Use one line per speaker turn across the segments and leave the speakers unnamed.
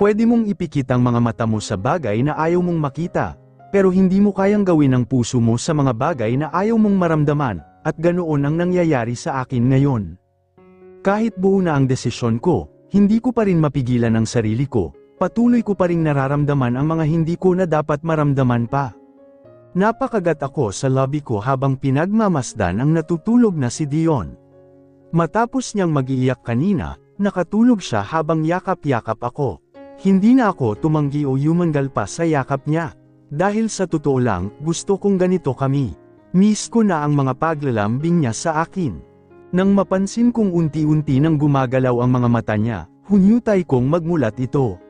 Pwede mong ipikit ang mga mata mo sa bagay na ayaw mong makita, pero hindi mo kayang gawin ang puso mo sa mga bagay na ayaw mong maramdaman, at ganoon ang nangyayari sa akin ngayon. Kahit buo na ang desisyon ko, hindi ko pa rin mapigilan ang sarili ko, patuloy ko pa ring nararamdaman ang mga hindi ko na dapat maramdaman pa. Napakagat ako sa lobby ko habang pinagmamasdan ang natutulog na si Dion. Matapos niyang mag-iiyak kanina, nakatulog siya habang yakap-yakap ako. Hindi na ako tumanggi o yumangal pa sa yakap niya. Dahil sa totoo lang, gusto kong ganito kami. Miss ko na ang mga paglalambing niya sa akin. Nang mapansin kong unti-unti nang gumagalaw ang mga mata niya, hunyutay kong magmulat ito.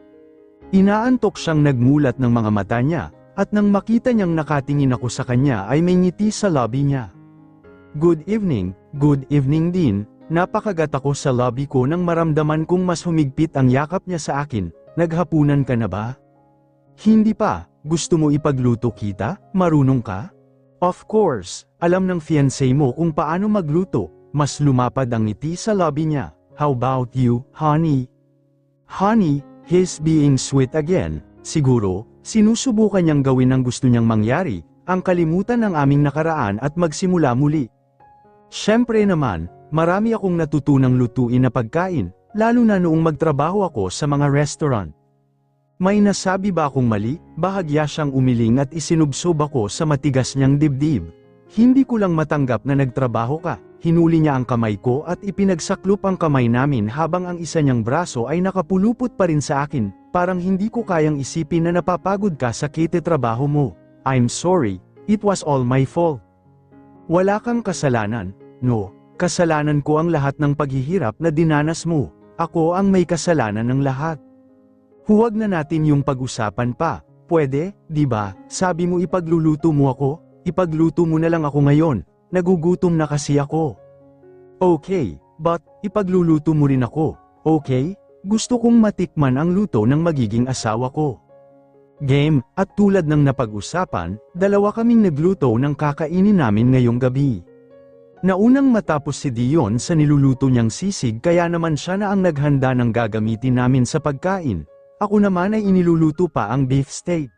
Inaantok siyang nagmulat ng mga mata niya, at nang makita niyang nakatingin ako sa kanya ay may ngiti sa lobby niya. Good evening din, napakagat ako sa lobby ko nang maramdaman kong mas humigpit ang yakap niya sa akin. Naghapunan ka na ba? Hindi pa, gusto mo ipagluto kita? Marunong ka? Of course, alam ng fiancé mo kung paano magluto. Mas lumapad ang ngiti sa lobby niya. How about you, honey? Honey, he's being sweet again. Siguro, sinusubukan niyang gawin ang gusto niyang mangyari, ang kalimutan ng aming nakaraan at magsimula muli. Siyempre naman, marami akong natutunang lutuin na pagkain, lalo na noong magtrabaho ako sa mga restaurant. May nasabi ba akong mali? Bahagya siyang umiling at isinubsob ako sa matigas niyang dibdib. Hindi ko lang matanggap na nagtrabaho ka. Hinuli niya ang kamay ko at ipinagsaklop ang kamay namin habang ang isa niyang braso ay nakapulupot pa rin sa akin, parang hindi ko kayang isipin na napapagod ka sa trabaho mo. I'm sorry, it was all my fault. Wala kang kasalanan, no, kasalanan ko ang lahat ng paghihirap na dinanas mo, ako ang may kasalanan ng lahat. Huwag na natin yung pag-usapan pa, pwede, di ba? Sabi mo ipagluluto mo ako, ipagluto mo na lang ako ngayon. Nagugutom na kasi ako. Okay, but, ipagluluto mo rin ako, okay? Gusto kong matikman ang luto ng magiging asawa ko. Game, at tulad ng napag-usapan, dalawa kaming nagluto ng kakainin namin ngayong gabi. Naunang matapos si Dion sa niluluto niyang sisig kaya naman siya na ang naghanda ng gagamitin namin sa pagkain. Ako naman ay iniluluto pa ang beef steak.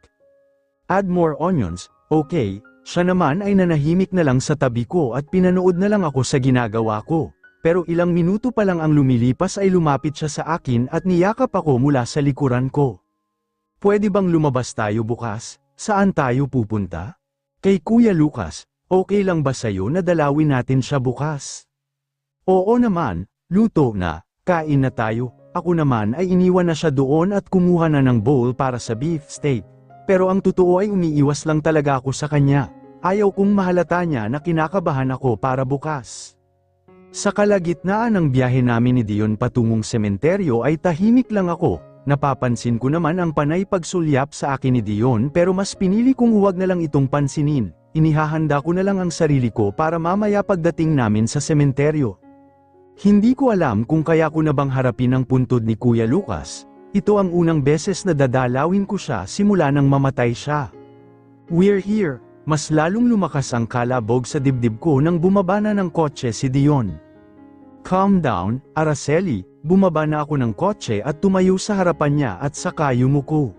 Add more onions, okay? Siya naman ay nanahimik na lang sa tabi ko at pinanood na lang ako sa ginagawa ko. Pero ilang minuto pa lang ang lumilipas ay lumapit siya sa akin at niyakap ako mula sa likuran ko. Pwede bang lumabas tayo bukas? Saan tayo pupunta? Kay Kuya Lucas, okay lang ba sa'yo na dalawin natin siya bukas? Oo naman, luto na, kain na tayo. Ako naman ay iniwan na siya doon at kumuha na ng bowl para sa beef steak. Pero ang totoo ay umiiwas lang talaga ako sa kanya. Ayaw kong mahalata niya na kinakabahan ako para bukas. Sa kalagitnaan ng biyahe namin ni Dion patungong sementeryo ay tahimik lang ako. Napapansin ko naman ang panay pagsulyap sa akin ni Dion pero mas pinili kong huwag na lang itong pansinin. Inihahanda ko na lang ang sarili ko para mamaya pagdating namin sa sementeryo. Hindi ko alam kung kaya ko na bang harapin ang puntod ni Kuya Lucas. Ito ang unang beses na dadalawin ko siya simula nang mamatay siya. We're here, mas lalong lumakas ang kalabog sa dibdib ko nang bumaba na ng kotse si Dion. Calm down, Araceli, bumaba na ako ng kotse at tumayo sa harapan niya at saka yumuko.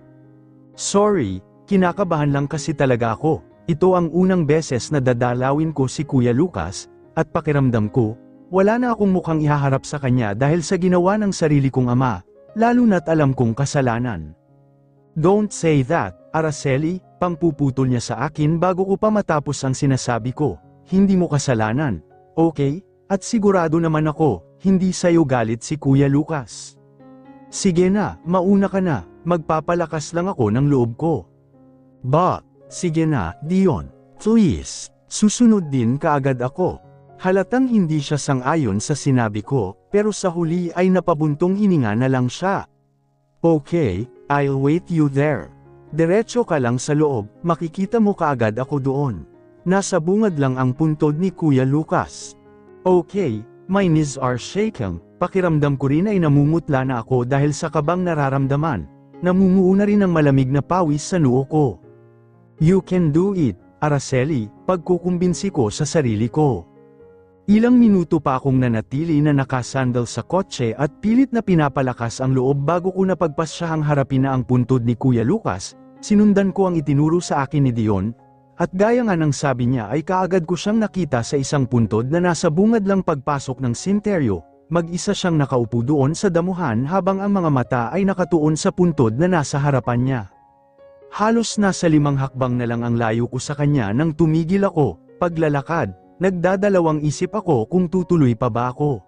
Sorry, kinakabahan lang kasi talaga ako. Ito ang unang beses na dadalawin ko si Kuya Lucas, at pakiramdam ko, wala na akong mukhang ihaharap sa kanya dahil sa ginawa ng sarili kong ama. Lalo na't alam kong kasalanan. Don't say that, Araceli, pangpuputol niya sa akin bago ko pa matapos ang sinasabi ko. Hindi mo kasalanan, okay? At sigurado naman ako, hindi sa'yo galit si Kuya Lucas. Sige na, mauna ka na, magpapalakas lang ako ng loob ko. But, sige na, Dion, please, susunod din kaagad ako. Halatang hindi siya sang-ayon sa sinabi ko, pero sa huli ay napabuntong hininga na lang siya. Okay, I'll wait you there. Diretso ka lang sa loob, makikita mo kaagad ako doon. Nasa bungad lang ang puntod ni Kuya Lucas. Okay, my knees are shaking, pakiramdam ko rin ay namumutla na ako dahil sa kabang nararamdaman. Namumuo na rin ang malamig na pawis sa noo ko. You can do it, Araceli, pagkukumbinsi ko sa sarili ko. Ilang minuto pa akong nanatili na nakasandal sa kotse at pilit na pinapalakas ang loob bago ko napagpasyahang harapin na ang puntod ni Kuya Lucas. Sinundan ko ang itinuro sa akin ni Dion, at gaya nga ng sabi niya ay kaagad ko siyang nakita sa isang puntod na nasa bungad lang pagpasok ng sinteryo. Mag-isa siyang nakaupo doon sa damuhan habang ang mga mata ay nakatuon sa puntod na nasa harapan niya. Halos nasa 5 hakbang na lang ang layo ko sa kanya nang tumigil ako. Paglalakad, nagdadalawang isip ako kung tutuloy pa ba ako.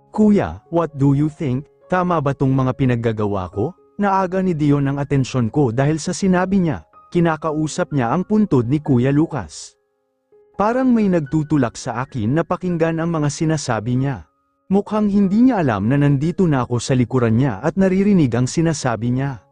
Kuya, what do you think? Tama ba tong mga pinaggagawa ko? Naaga ni Dion ang atensyon ko dahil sa sinabi niya, kinakausap niya ang puntod ni Kuya Lucas. Parang may nagtutulak sa akin na pakinggan ang mga sinasabi niya. Mukhang hindi niya alam na nandito na ako sa likuran niya at naririnig ang sinasabi niya.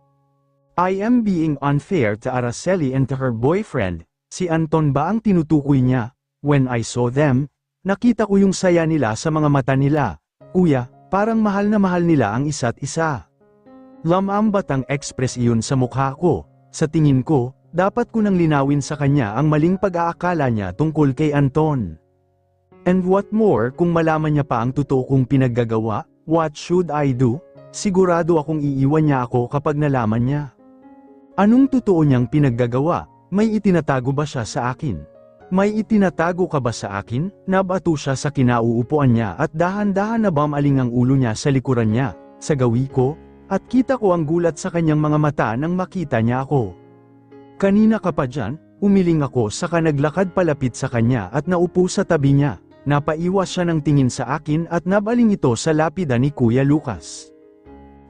I am being unfair to Araceli and to her boyfriend. Si Anton ba ang tinutukoy niya? When I saw them, nakita ko yung saya nila sa mga mata nila. Kuya, parang mahal na mahal nila ang isa't isa. Lamambat ang express iyon sa mukha ko. Sa tingin ko, dapat ko nang linawin sa kanya ang maling pag-aakala niya tungkol kay Anton. And what more kung malaman niya pa ang totoo kong pinaggagawa? What should I do? Sigurado akong iiwan niya ako kapag nalaman niya. Anong totoo niyang pinaggagawa? May itinatago ba siya sa akin? May itinatago ka ba sa akin? Nabato siya sa kinauupuan niya at dahan-dahan na bamaling ang ulo niya sa likuran niya, sa gawi ko, at kita ko ang gulat sa kanyang mga mata nang makita niya ako. Kanina ka pa dyan, umiling ako saka naglakad palapit sa kanya at naupo sa tabi niya. Napaiwas siya ng tingin sa akin at nabaling ito sa lapida ni Kuya Lucas.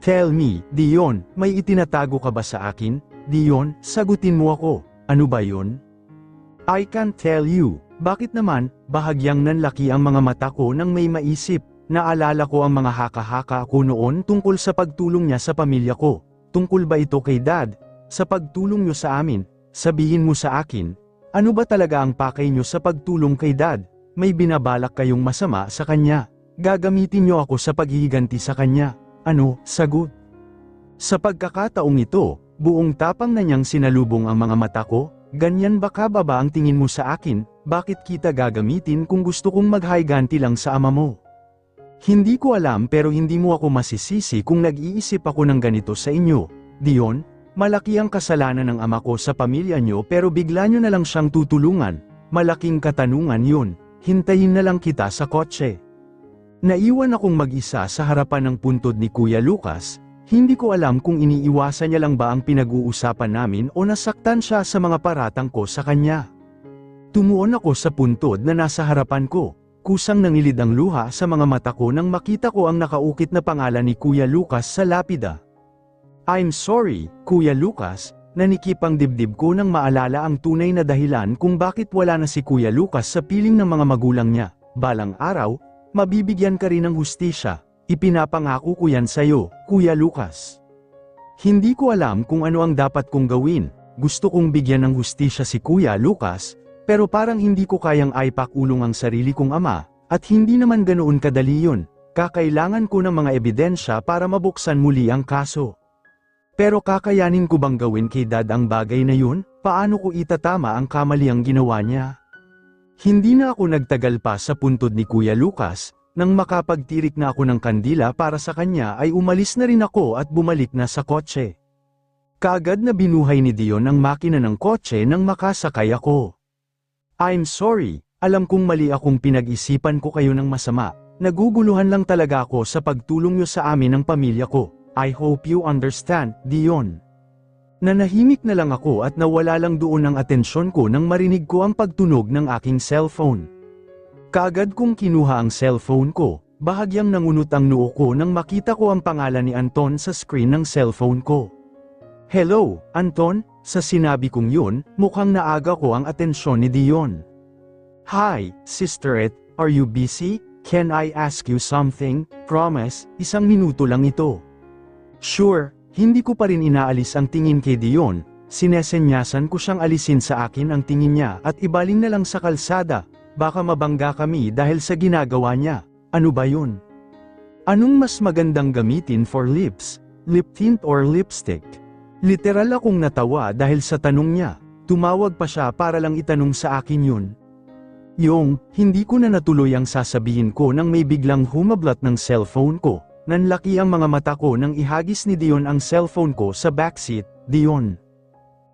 Tell me, Dion, may itinatago ka ba sa akin? Dion, sagutin mo ako. Ano ba yun? I can't tell you. Bakit naman? Bahagyang nanlaki ang mga mata ko nang may maisip. Naalala ko ang mga haka-haka ko noon tungkol sa pagtulong niya sa pamilya ko. Tungkol ba ito kay Dad? Sa pagtulong niyo sa amin, sabihin mo sa akin, ano ba talaga ang pakay niyo sa pagtulong kay Dad? May binabalak kayong masama sa kanya. Gagamitin niyo ako sa paghihiganti sa kanya. Ano, sagot? Sa pagkakataong ito, buong tapang na niyang sinalubong ang mga mata ko. Ganyan ba kababa ang tingin mo sa akin? Bakit kita gagamitin kung gusto kong maghiganti lang sa ama mo? Hindi ko alam pero hindi mo ako masisisi kung nag-iisip ako ng ganito sa inyo. Dion, malaki ang kasalanan ng ama ko sa pamilya niyo pero bigla niyo na lang siyang tutulungan. Malaking katanungan yun. Hintayin na lang kita sa kotse. Naiwan akong mag-isa sa harapan ng puntod ni Kuya Lucas. Hindi ko alam kung iniiwasan niya lang ba ang pinag-uusapan namin o nasaktan siya sa mga paratang ko sa kanya. Tumuon ako sa puntod na nasa harapan ko. Kusang nangilid ang luha sa mga mata ko nang makita ko ang nakaukit na pangalan ni Kuya Lucas sa lapida. I'm sorry, Kuya Lucas, nanikip ang dibdib ko nang maalala ang tunay na dahilan kung bakit wala na si Kuya Lucas sa piling ng mga magulang niya. Balang araw, mabibigyan ka rin ng hustisya. Ipinapangako ko yan sa'yo, Kuya Lucas. Hindi ko alam kung ano ang dapat kong gawin. Gusto kong bigyan ng hustisya si Kuya Lucas, pero parang hindi ko kayang aipakulong ang sarili kong ama, at hindi naman ganoon kadali yun. Kakailangan ko ng mga ebidensya para mabuksan muli ang kaso. Pero kakayanin ko bang gawin kay Dad ang bagay na yun? Paano ko itatama ang kamaliang ginawa niya? Hindi na ako nagtagal pa sa puntod ni Kuya Lucas. Nang makapagtirik na ako ng kandila para sa kanya ay umalis na rin ako at bumalik na sa kotse. Kaagad na binuhay ni Dion ang makina ng kotse nang makasakay ako. I'm sorry, alam kong mali akong pinag-isipan ko kayo ng masama. Naguguluhan lang talaga ako sa pagtulong niyo sa amin ng pamilya ko. I hope you understand, Dion. Nanahimik na lang ako at nawala lang doon ang atensyon ko nang marinig ko ang pagtunog ng aking cellphone. Kaagad kong kinuha ang cellphone ko, bahagyang nangunot ang noo ko nang makita ko ang pangalan ni Anton sa screen ng cellphone ko. Hello, Anton, sa sinabi kong yun, mukhang naaga ko ang atensyon ni Dion. Hi, sisterette, are you busy? Can I ask you something? Promise, 1 minuto lang ito. Sure, hindi ko pa rin inaalis ang tingin kay Dion, sinesenyasan ko siyang alisin sa akin ang tingin niya at ibaling na lang sa kalsada. Baka mabangga kami dahil sa ginagawa niya. Ano ba yun? Anong mas magandang gamitin for lips? Lip tint or lipstick? Literal akong natawa dahil sa tanong niya. Tumawag pa siya para lang itanong sa akin yun. Yung, hindi ko na natuloy ang sasabihin ko nang may biglang humablat ng cellphone ko. Nanlaki ang mga mata ko nang ihagis ni Dion ang cellphone ko sa backseat. Dion.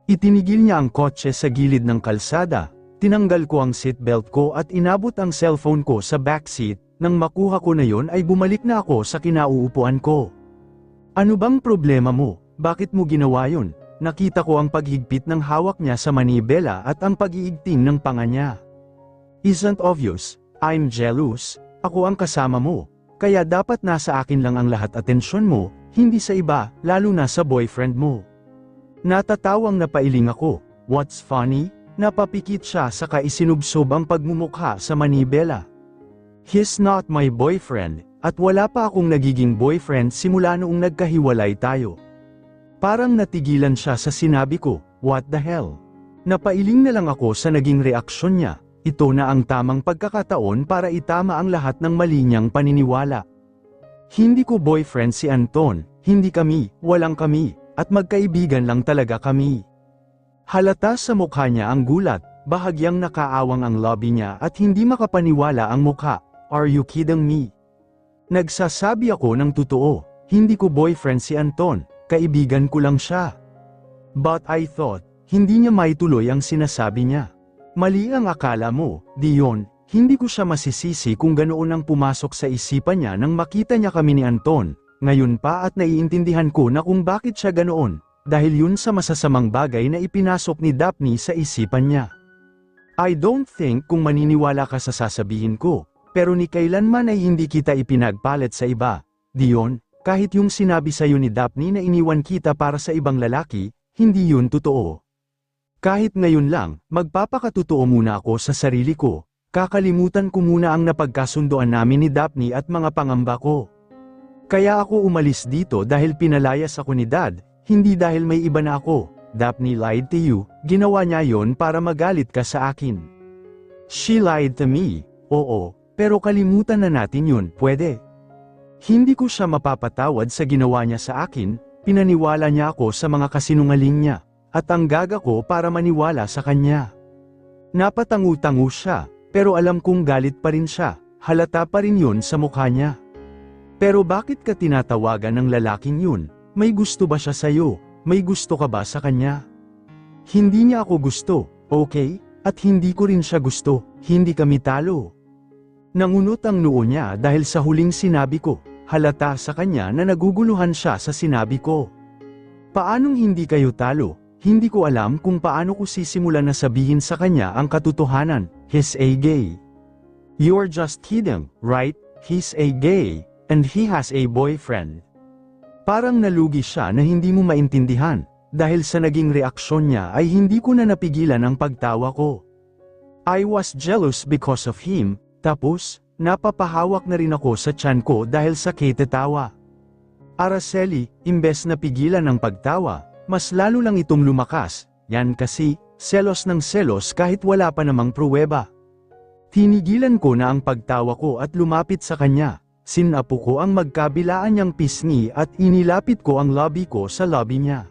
Itinigil niya ang kotse sa gilid ng kalsada. Tinanggal ko ang seatbelt ko at inabot ang cellphone ko sa backseat. Nang makuha ko na yon ay bumalik na ako sa kinauupuan ko. Ano bang problema mo? Bakit mo ginawa yun? Nakita ko ang paghigpit ng hawak niya sa manibela at ang pag-iigting ng panga niya. Isn't obvious? I'm jealous. Ako ang kasama mo. Kaya dapat nasa akin lang ang lahat atensyon mo, hindi sa iba, lalo na sa boyfriend mo. Natatawang napailing ako. What's funny? Napapikit siya saka isinubsob ang pagmumukha sa manibela. He's not my boyfriend, at wala pa akong nagiging boyfriend simula noong nagkahiwalay tayo. Parang natigilan siya sa sinabi ko, what the hell? Napailing na lang ako sa naging reaksyon niya. Ito na ang tamang pagkakataon para itama ang lahat ng mali niyang paniniwala. Hindi ko boyfriend si Anton, hindi kami, walang kami, at magkaibigan lang talaga kami. Halata sa mukha niya ang gulat, bahagyang nakaawang ang labi niya at hindi makapaniwala ang mukha. Are you kidding me? Nagsasabi ako ng totoo, hindi ko boyfriend si Anton, kaibigan ko lang siya. But I thought, hindi niya maituloy ang sinasabi niya. Mali ang akala mo, Dion, hindi ko siya masisisi kung ganoon ang pumasok sa isipan niya nang makita niya kami ni Anton. Ngayon pa at naiintindihan ko na kung bakit siya ganoon, dahil yun sa masasamang bagay na ipinasok ni Daphne sa isipan niya. I don't think kung maniniwala ka sa sasabihin ko, pero ni kailanman ay hindi kita ipinagpalit sa iba. Dion, kahit yung sinabi sa'yo ni Daphne na iniwan kita para sa ibang lalaki, hindi yun totoo. Kahit ngayon lang, magpapakatotoo muna ako sa sarili ko, kakalimutan ko muna ang napagkasundoan namin ni Daphne at mga pangamba ko. Kaya ako umalis dito dahil pinalayas ako ni Dad, hindi dahil may iba na ako. Daphne lied to you, ginawa niya yon para magalit ka sa akin. She lied to me, oo, pero kalimutan na natin yun, pwede. Hindi ko siya mapapatawad sa ginawa niya sa akin, pinaniwala niya ako sa mga kasinungaling niya, at ang gaga ko para maniwala sa kanya. Napatangu-tangu siya, pero alam kong galit pa rin siya, halata pa rin yun sa mukha niya. Pero bakit ka tinatawagan ng lalaking yun? May gusto ba siya sa'yo? May gusto ka ba sa kanya? Hindi niya ako gusto, okay? At hindi ko rin siya gusto, hindi kami talo. Nangunot ang noo niya dahil sa huling sinabi ko, halata sa kanya na naguguluhan siya sa sinabi ko. Paanong hindi kayo talo? Hindi ko alam kung paano ko sisimulan na sabihin sa kanya ang katotohanan, he's a gay. You're just kidding, right? He's a gay, and he has a boyfriend. Parang nalugi siya na hindi mo maintindihan, dahil sa naging reaksyon niya ay hindi ko na napigilan ang pagtawa ko. I was jealous because of him. Tapos, napapahawak na rin ako sa tiyan ko dahil sa ketetawa. Araceli, imbes na pigilan ang pagtawa, mas lalo lang itong lumakas, yan kasi, selos ng selos kahit wala pa namang pruweba. Tinigilan ko na ang pagtawa ko at lumapit sa kanya, sinapo ko ang magkabilaan niyang pisngi at inilapit ko ang labi ko sa labi niya.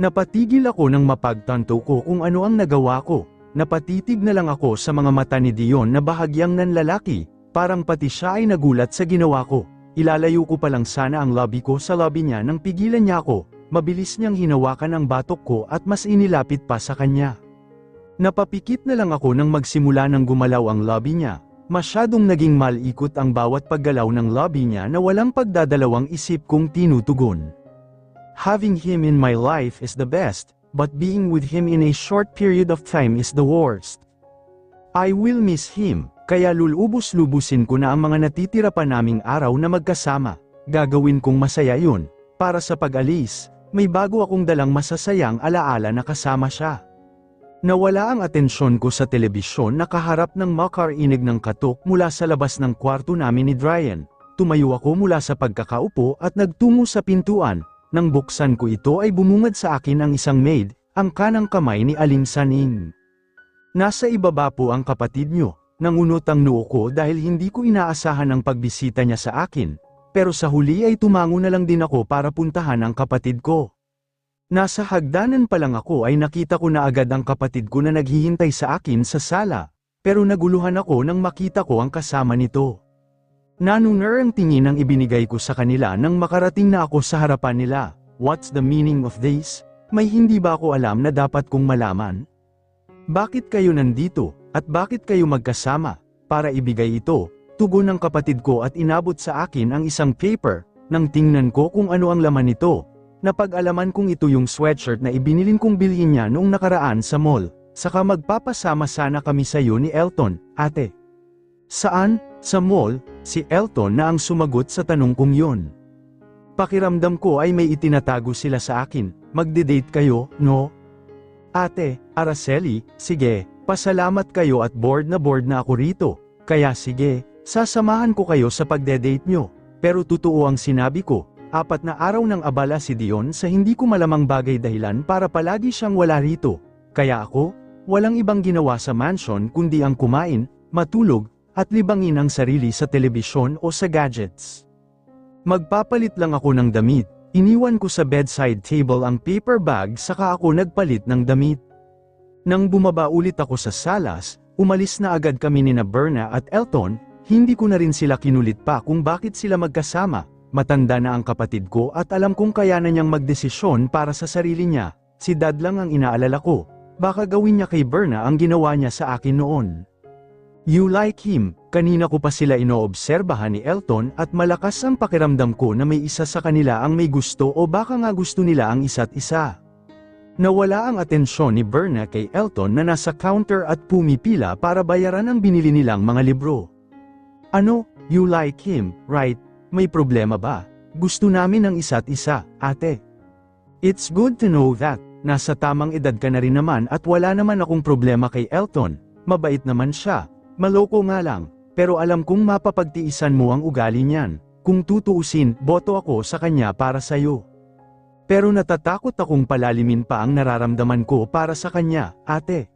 Napatigil ako nang mapagtanto ko kung ano ang nagawa ko. Napatitig na lang ako sa mga mata ni Dion na bahagyang nanlalaki, parang pati siya ay nagulat sa ginawa ko. Ilalayo ko pa lang sana ang labi ko sa labi niya nang pigilan niya ako, mabilis niyang hinawakan ang batok ko at mas inilapit pa sa kanya. Napapikit na lang ako nang magsimula ng gumalaw ang labi niya, masyadong naging malikot ang bawat paggalaw ng labi niya na walang pagdadalawang isip kong tinutugon. Having him in my life is the best, but being with him in a short period of time is the worst. I will miss him, kaya lulubos-lubusin ko na ang mga natitira pa naming araw na magkasama. Gagawin kong masaya yun. Para sa pag-alis, may bago akong dalang masasayang alaala na kasama siya. Nawala ang atensyon ko sa telebisyon na kaharap ng makarinig ng katok mula sa labas ng kwarto namin ni Dryan. Tumayo ako mula sa pagkakaupo at nagtungo sa pintuan. Nang buksan ko ito ay bumungad sa akin ang isang maid, ang kanang kamay ni Aling Saning. Nasa ibaba po ang kapatid niyo, nangunot ang noo ko dahil hindi ko inaasahan ang pagbisita niya sa akin, pero sa huli ay tumango na lang din ako para puntahan ang kapatid ko. Nasa hagdanan pa lang ako ay nakita ko na agad ang kapatid ko na naghihintay sa akin sa sala. Pero naguluhan ako nang makita ko ang kasama nito. Nanunar ang tingin ang ibinigay ko sa kanila nang makarating na ako sa harapan nila. What's the meaning of this? May hindi ba ako alam na dapat kong malaman? Bakit kayo nandito, at bakit kayo magkasama? Para ibigay ito, tugon ng kapatid ko at inabot sa akin ang isang paper. Nang tingnan ko kung ano ang laman nito, napag-alaman kong ito yung sweatshirt na ibinilin kong bilhin niya noong nakaraan sa mall. Saka magpapasama sana kami sa iyo ni Elton, ate. Saan? Sa mall? Si Elton na ang sumagot sa tanong kong yun. Pakiramdam ko ay may itinatago sila sa akin. Magde-date kayo, no? Ate, Araceli, sige, pasalamat kayo at bored na ako rito. Kaya sige, sasamahan ko kayo sa pagde-date nyo. Pero totoo ang sinabi ko, 4 na araw ng abala si Dion sa hindi ko malamang bagay dahilan para palagi siyang wala rito. Kaya ako, walang ibang ginawa sa mansion kundi ang kumain, matulog, at libangin ang sarili sa telebisyon o sa gadgets. Magpapalit lang ako ng damit. Iniwan ko sa bedside table ang paper bag saka ako nagpalit ng damit. Nang bumaba ulit ako sa salas, umalis na agad kami ni Berna at Elton, hindi ko na rin sila kinulit pa kung bakit sila magkasama. Matanda na ang kapatid ko at alam kong kaya na niyang magdesisyon para sa sarili niya. Si Dad lang ang inaalala ko. Baka gawin niya kay Berna ang ginawa niya sa akin noon. You like him? Kanina ko pa sila inoobserbahan ni Elton at malakas ang pakiramdam ko na may isa sa kanila ang may gusto o baka nga gusto nila ang isa't isa. Nawala ang atensyon ni Berna kay Elton na nasa counter at pumipila para bayaran ang binili nilang mga libro. Ano, you like him, right? May problema ba? Gusto namin ang isa't isa, ate. It's good to know that. Nasa tamang edad ka na rin naman at wala naman akong problema kay Elton. Mabait naman siya. Maloko nga lang, pero alam kong mapapagtiisan mo ang ugali niyan. Kung tutuusin, boto ako sa kanya para sa'yo. Pero natatakot akong palalimin pa ang nararamdaman ko para sa kanya, ate.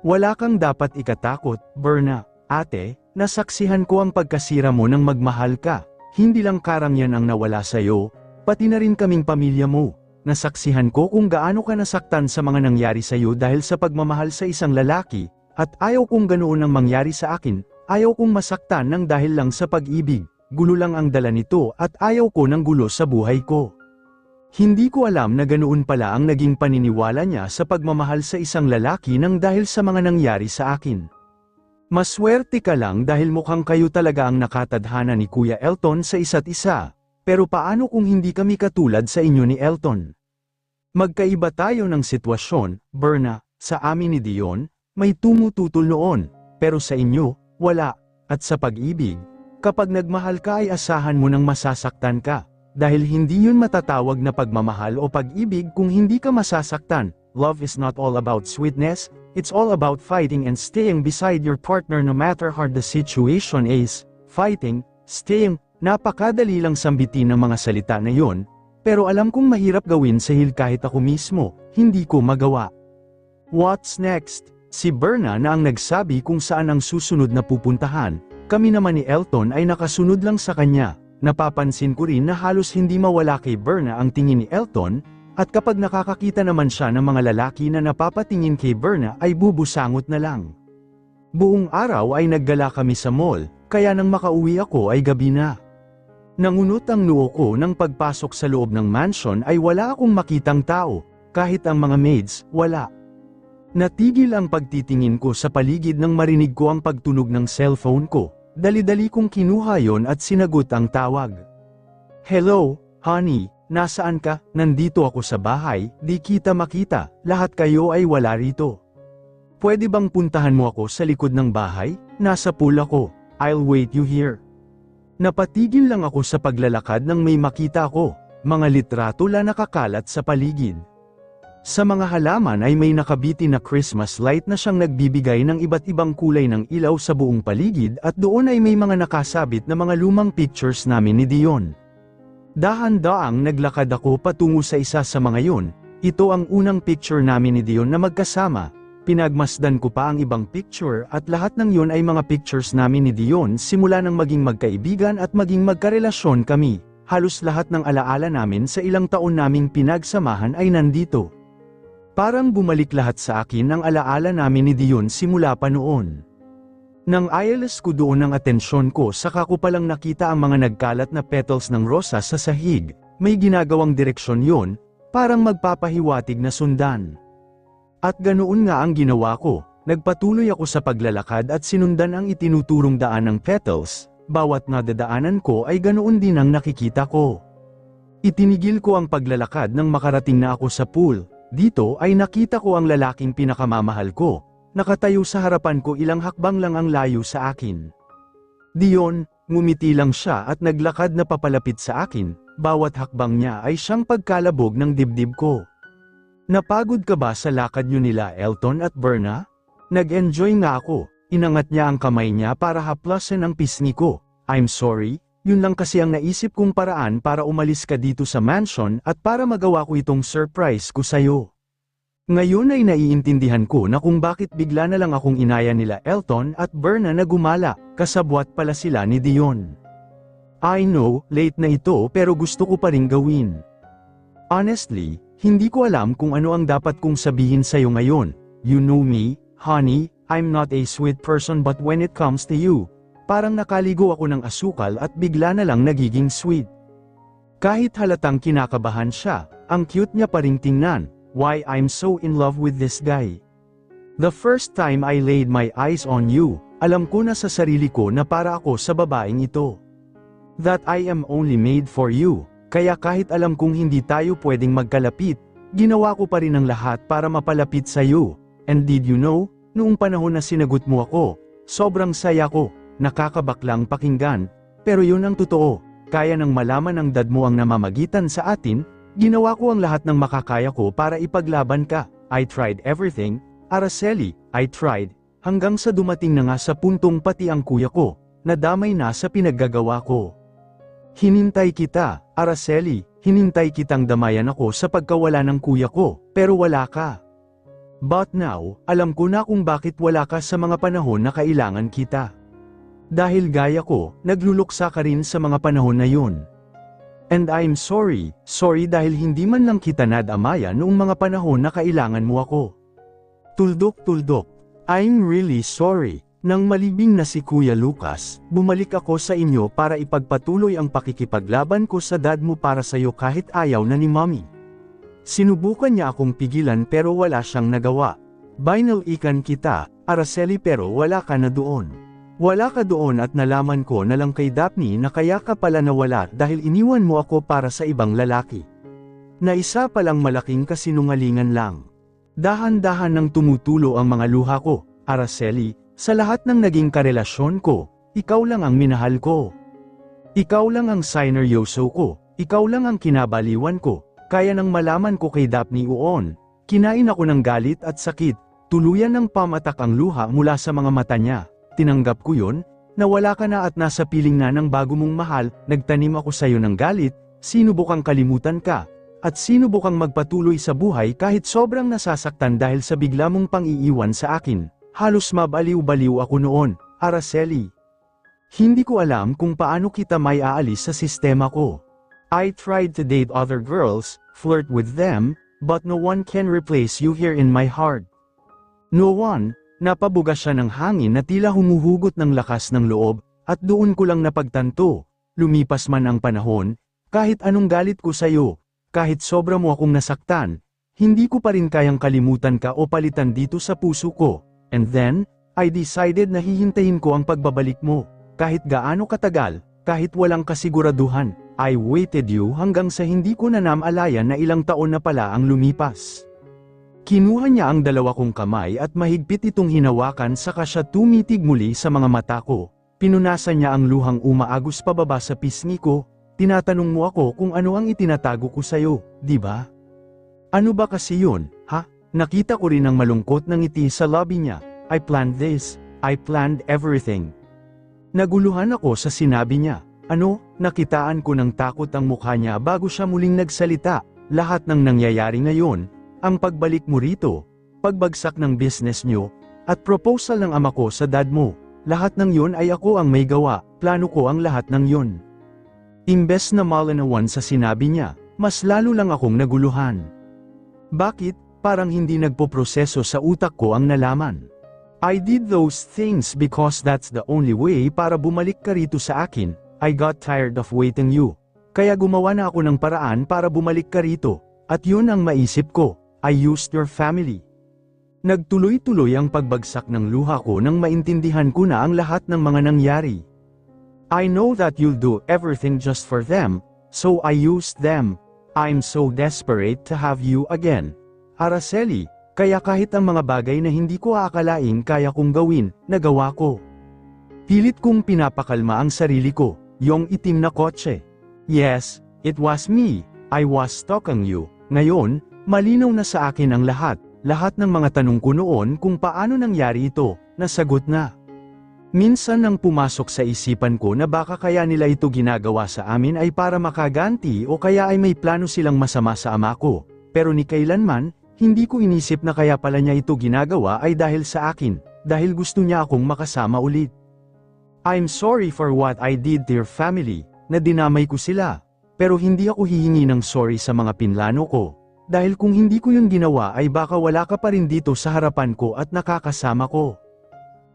Wala kang dapat ikatakot, Berna. Ate, nasaksihan ko ang pagkasira mo nang magmahal ka. Hindi lang Karang yan ang nawala sa'yo, pati na rin kaming pamilya mo. Nasaksihan ko kung gaano ka nasaktan sa mga nangyari sa'yo dahil sa pagmamahal sa isang lalaki. At ayaw kong ganoon ang mangyari sa akin, ayaw kong masaktan ng dahil lang sa pag-ibig, gulo lang ang dala nito at ayaw ko ng gulo sa buhay ko. Hindi ko alam na ganoon pala ang naging paniniwala niya sa pagmamahal sa isang lalaki nang dahil sa mga nangyari sa akin. Maswerte ka lang dahil mukhang kayo talaga ang nakatadhana ni Kuya Elton sa isa't isa, pero paano kung hindi kami katulad sa inyo ni Elton? Magkaiba tayo ng sitwasyon, Berna, sa amin ni Dion, may tumututol noon, pero sa inyo, wala. At sa pag-ibig, kapag nagmahal ka ay asahan mo nang masasaktan ka, dahil hindi yun matatawag na pagmamahal o pag-ibig kung hindi ka masasaktan. Love is not all about sweetness, it's all about fighting and staying beside your partner no matter hard the situation is. Fighting, staying, napakadali lang sambitin ng mga salita na yun, pero alam kong mahirap gawin sa kahit ako mismo, hindi ko magawa. What's next? Si Berna na ang nagsabi kung saan ang susunod na pupuntahan, kami naman ni Elton ay nakasunod lang sa kanya. Napapansin ko rin na halos hindi mawala kay Berna ang tingin ni Elton, at kapag nakakakita naman siya ng mga lalaki na napapatingin kay Berna ay bubusangot na lang. Buong araw ay naggala kami sa mall, kaya nang makauwi ako ay gabi na. Nangunot ang noo ko nang pagpasok sa loob ng mansion ay wala akong makitang tao, kahit ang mga maids, wala. Natigil ang pagtitingin ko sa paligid nang marinig ko ang pagtunog ng cellphone ko. Dali-dali kong kinuha yon at sinagot ang tawag. Hello, honey, nasaan ka? Nandito ako sa bahay, di kita makita, lahat kayo ay wala rito. Pwede bang puntahan mo ako sa likod ng bahay? Nasa pool ako, I'll wait you here. Napatigil lang ako sa paglalakad nang may makita ko, mga litrato na nakakalat sa paligid. Sa mga halaman ay may nakabitin na Christmas light na siyang nagbibigay ng iba't ibang kulay ng ilaw sa buong paligid at doon ay may mga nakasabit na mga lumang pictures namin ni Dion. Dahan-daang naglakad ako patungo sa isa sa mga yun. Ito ang unang picture namin ni Dion na magkasama. Pinagmasdan ko pa ang ibang picture at lahat ng yun ay mga pictures namin ni Dion simula nang maging magkaibigan at maging magkarelasyon kami. Halos lahat ng alaala namin sa ilang taon naming pinagsamahan ay nandito. Parang bumalik lahat sa akin ang alaala namin ni Dion simula pa noon. Nang ayalas ko doon ang atensyon ko saka ko palang nakita ang mga nagkalat na petals ng rosa sa sahig, may ginagawang direksyon yon, parang magpapahiwatig na sundan. At ganoon nga ang ginawa ko, nagpatuloy ako sa paglalakad at sinundan ang itinuturong daan ng petals, bawat nadadaanan ko ay ganoon din ang nakikita ko. Itinigil ko ang paglalakad nang makarating na ako sa pool, dito ay nakita ko ang lalaking pinakamamahal ko. Nakatayo sa harapan ko ilang hakbang lang ang layo sa akin. Diyon, ngumiti lang siya at naglakad na papalapit sa akin, bawat hakbang niya ay siyang pagkalabog ng dibdib ko. Napagod ka ba sa lakad niyo nila Elton at Berna? Nag-enjoy nga ako, inangat niya ang kamay niya para haplasan ang pisngi ko. I'm sorry, yun lang kasi ang naisip kong paraan para umalis ka dito sa mansion at para magawa ko itong surprise ko sa'yo. Ngayon ay naiintindihan ko na kung bakit bigla na lang akong inaya nila Elton at Berna na gumala, kasabwat pala sila ni Dion. I know, late na ito pero gusto ko pa ring gawin. Honestly, hindi ko alam kung ano ang dapat kong sabihin sa'yo ngayon. You know me, honey, I'm not a sweet person but when it comes to you, parang nakaligo ako ng asukal at bigla na lang nagiging sweet. Kahit halatang kinakabahan siya, ang cute niya pa ring tingnan. Why I'm so in love with this guy. The first time I laid my eyes on you, alam ko na sa sarili ko na para ako sa babaeng ito. That I am only made for you, kaya kahit alam kong hindi tayo pwedeng magkalapit, ginawa ko pa rin ang lahat para mapalapit sa iyo. And did you know, noong panahon na sinagot mo ako, sobrang saya ko, nakakabaklang pakinggan, pero yun ang totoo, kaya nang malaman ng dad mo ang namamagitan sa atin, ginawa ko ang lahat ng makakaya ko para ipaglaban ka. I tried everything, Araceli, I tried, hanggang sa dumating na nga sa puntong pati ang kuya ko, nadamay na sa pinaggagawa ko. Hinintay kita, Araceli, hinintay kitang damayan ako sa pagkawala ng kuya ko, pero wala ka. But now, alam ko na kung bakit wala ka sa mga panahon na kailangan kita. Dahil gaya ko, nagluluksa ka rin sa mga panahon na yun. And I'm sorry dahil hindi man lang kita nadamaya noong mga panahon na kailangan mo ako. Tuldok, I'm really sorry. Nang malibing na si Kuya Lucas, bumalik ako sa inyo para ipagpatuloy ang pakikipaglaban ko sa dad mo para sa'yo kahit ayaw na ni Mommy. Sinubukan niya akong pigilan pero wala siyang nagawa. Binalikan kita, Araceli pero wala ka na doon. Wala ka doon at nalaman ko na lang kay Daphne na kaya ka pala nawala dahil iniwan mo ako para sa ibang lalaki. Na isa palang malaking kasinungalingan lang. Dahan-dahan nang tumutulo ang mga luha ko, Araceli, sa lahat ng naging karelasyon ko, ikaw lang ang minahal ko. Ikaw lang ang sineryoso ko, ikaw lang ang kinabaliwan ko, kaya nang malaman ko kay Daphne uon, kinain ako ng galit at sakit, tuluyan ng pamatak ang luha mula sa mga mata niya. Tinanggap ko yun, nawala ka na at nasa piling na ng bago mong mahal, nagtanim ako sa'yo ng galit, sinubukang kalimutan ka, at sinubukang magpatuloy sa buhay kahit sobrang nasasaktan dahil sa bigla mong pang-iiwan sa akin. Halos mabaliw-baliw ako noon, Araceli. Hindi ko alam kung paano kita may aalis sa sistema ko. I tried to date other girls, flirt with them, but no one can replace you here in my heart. No one. Napabuga siya ng hangin na tila humuhugot ng lakas ng loob, at doon ko lang napagtanto, lumipas man ang panahon, kahit anong galit ko sa'yo, kahit sobra mo akong nasaktan, hindi ko pa rin kayang kalimutan ka o palitan dito sa puso ko, and then, I decided na hihintayin ko ang pagbabalik mo, kahit gaano katagal, kahit walang kasiguraduhan, I waited you hanggang sa hindi ko na namalayan na ilang taon na pala ang lumipas. Kinuha niya ang dalawa kong kamay at mahigpit itong hinawakan saka siya tumitig muli sa mga mata ko. Pinunasan niya ang luhang umaagos pababa sa pisngi ko, tinatanong mo ako kung ano ang itinatago ko sa'yo, di ba? Ano ba kasi yun, ha? Nakita ko rin ang malungkot na ngiti sa lobby niya. I planned this, I planned everything. Naguluhan ako sa sinabi niya. Ano, nakitaan ko ng takot ang mukha niya bago siya muling nagsalita. Lahat ng nangyayari ngayon, ang pagbalik mo rito, pagbagsak ng business niyo, at proposal ng ama ko sa dad mo, lahat ng yun ay ako ang may gawa, plano ko ang lahat ng yun. Imbes na malinawan sa sinabi niya, mas lalo lang akong naguluhan. Bakit, parang hindi nagpoproseso sa utak ko ang nalaman? I did those things because that's the only way para bumalik ka rito sa akin. I got tired of waiting you. Kaya gumawa na ako ng paraan para bumalik ka rito. At yun ang maisip ko, I used your family. Nagtuloy-tuloy ang pagbagsak ng luha ko nang maintindihan ko na ang lahat ng mga nangyari. I know that you'll do everything just for them, so I used them. I'm so desperate to have you again. Araceli, kaya kahit ang mga bagay na hindi ko aakalaing kaya kong gawin, nagawa ko. Pilit kong pinapakalma ang sarili ko, yung itim na kotse. Yes, it was me, I was stalking you. Ngayon, malinaw na sa akin ang lahat ng mga tanong ko noon kung paano nangyari ito, nasagot na. Minsan nang pumasok sa isipan ko na baka kaya nila ito ginagawa sa amin ay para makaganti o kaya ay may plano silang masama sa ama ko, pero ni kailanman, hindi ko inisip na kaya pala niya ito ginagawa ay dahil sa akin, dahil gusto niya akong makasama ulit. I'm sorry for what I did to your family, na dinamay ko sila, pero hindi ako hihingi ng sorry sa mga pinlano ko. Dahil kung hindi ko yung ginawa ay baka wala ka pa rin dito sa harapan ko at nakakasama ko.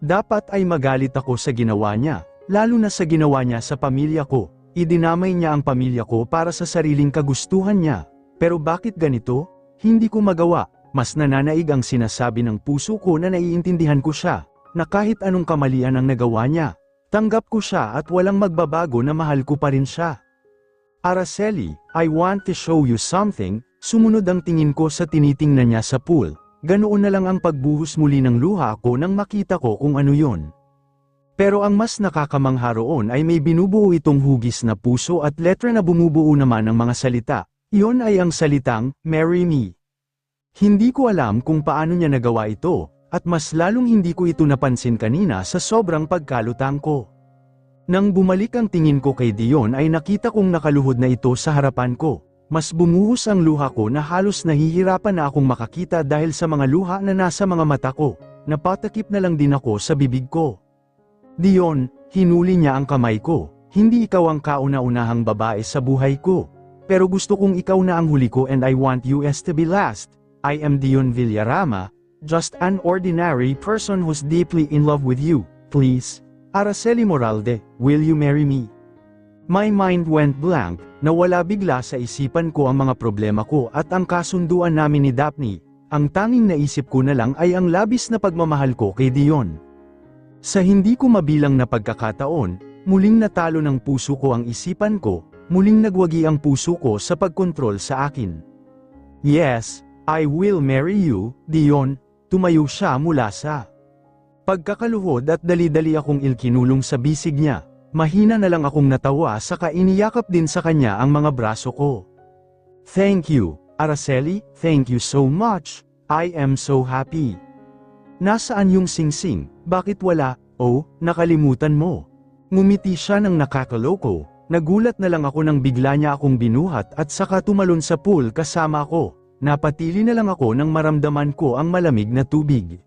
Dapat ay magalit ako sa ginawa niya, lalo na sa ginawa niya sa pamilya ko. Idinamay niya ang pamilya ko para sa sariling kagustuhan niya. Pero bakit ganito? Hindi ko magawa. Mas nananaig ang sinasabi ng puso ko na naiintindihan ko siya, na kahit anong kamalian ang nagawa niya, tanggap ko siya at walang magbabago na mahal ko pa rin siya. Araceli, I want to show you something. Sumunod ang tingin ko sa tinitingnan niya sa pool. Ganoon na lang ang pagbuhos muli ng luha ko nang makita ko kung ano yon. Pero ang mas nakakamangha roon ay may binubuo itong hugis na puso at letra na bumubuo naman ng mga salita. Iyon ay ang salitang, Marry Me. Hindi ko alam kung paano niya nagawa ito, at mas lalong hindi ko ito napansin kanina sa sobrang pagkalutang ko. Nang bumalik ang tingin ko kay Dion ay nakita kong nakaluhod na ito sa harapan ko. Mas bumuhos ang luha ko na halos nahihirapan na akong makakita dahil sa mga luha na nasa mga mata ko. Napatakip na lang din ako sa bibig ko. Dion, hinuli niya ang kamay ko. Hindi ikaw ang kauna-unahang babae sa buhay ko. Pero gusto kong ikaw na ang huli ko and I want you as to be last. I am Dion Villarama, just an ordinary person who's deeply in love with you. Please, Araceli Moralde, will you marry me? My mind went blank, nawala bigla sa isipan ko ang mga problema ko at ang kasunduan namin ni Daphne. Ang tanging naisip ko na lang ay ang labis na pagmamahal ko kay Dion. Sa hindi ko mabilang na pagkakataon, muling natalo ng puso ko ang isipan ko, muling nagwagi ang puso ko sa pagkontrol sa akin. Yes, I will marry you, Dion. Tumayo siya mula sa pagkakaluhod at dali-dali akong ilkinulong sa bisig niya. Mahina na lang akong natawa saka iniyakap din sa kanya ang mga braso ko. Thank you, Araceli, thank you so much. I am so happy. Nasaan yung singsing? Bakit wala? Oh, nakalimutan mo. Ngumiti siya ng nakakaloko. Nagulat na lang ako nang bigla niya akong binuhat at saka tumalon sa pool kasama ko. Napatili na lang ako nang maramdaman ko ang malamig na tubig.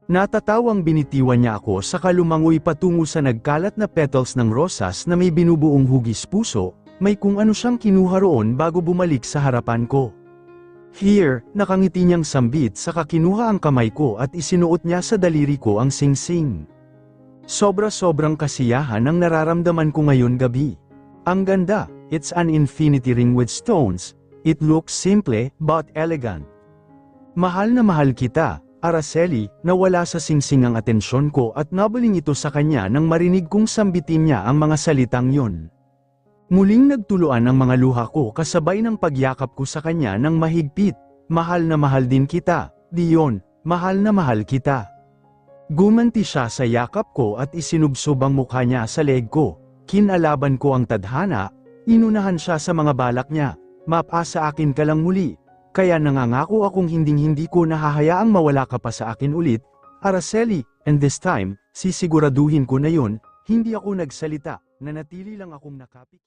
Natatawang binitiwan niya ako saka lumangoy patungo sa nagkalat na petals ng rosas na may binubuong hugis puso, may kung ano siyang kinuha roon bago bumalik sa harapan ko. Here, nakangiti niyang sambit saka kinuha ang kamay ko at isinuot niya sa daliri ko ang singsing. Sobra-sobrang kasiyahan ang nararamdaman ko ngayon gabi. Ang ganda, it's an infinity ring with stones, it looks simple, but elegant. Mahal na mahal kita, Araceli, nawala sa singsing ang atensyon ko at nabaling ito sa kanya nang marinig kong sambitin niya ang mga salitang yon. Muling nagtuluan ang mga luha ko kasabay ng pagyakap ko sa kanya ng mahigpit. Mahal na mahal din kita, Dion, mahal na mahal kita. Gumanti siya sa yakap ko at isinubsob ang mukha niya sa leeg ko. Kinalaban ko ang tadhana, inunahan siya sa mga balak niya. Mapasa akin ka lang muli. Kaya nangangako akong hinding-hindi ko nahahayaang mawala ka pa sa akin ulit, Araceli, and this time, sisiguraduhin ko na yon, hindi ako nagsalita, nanatili lang akong nakapik.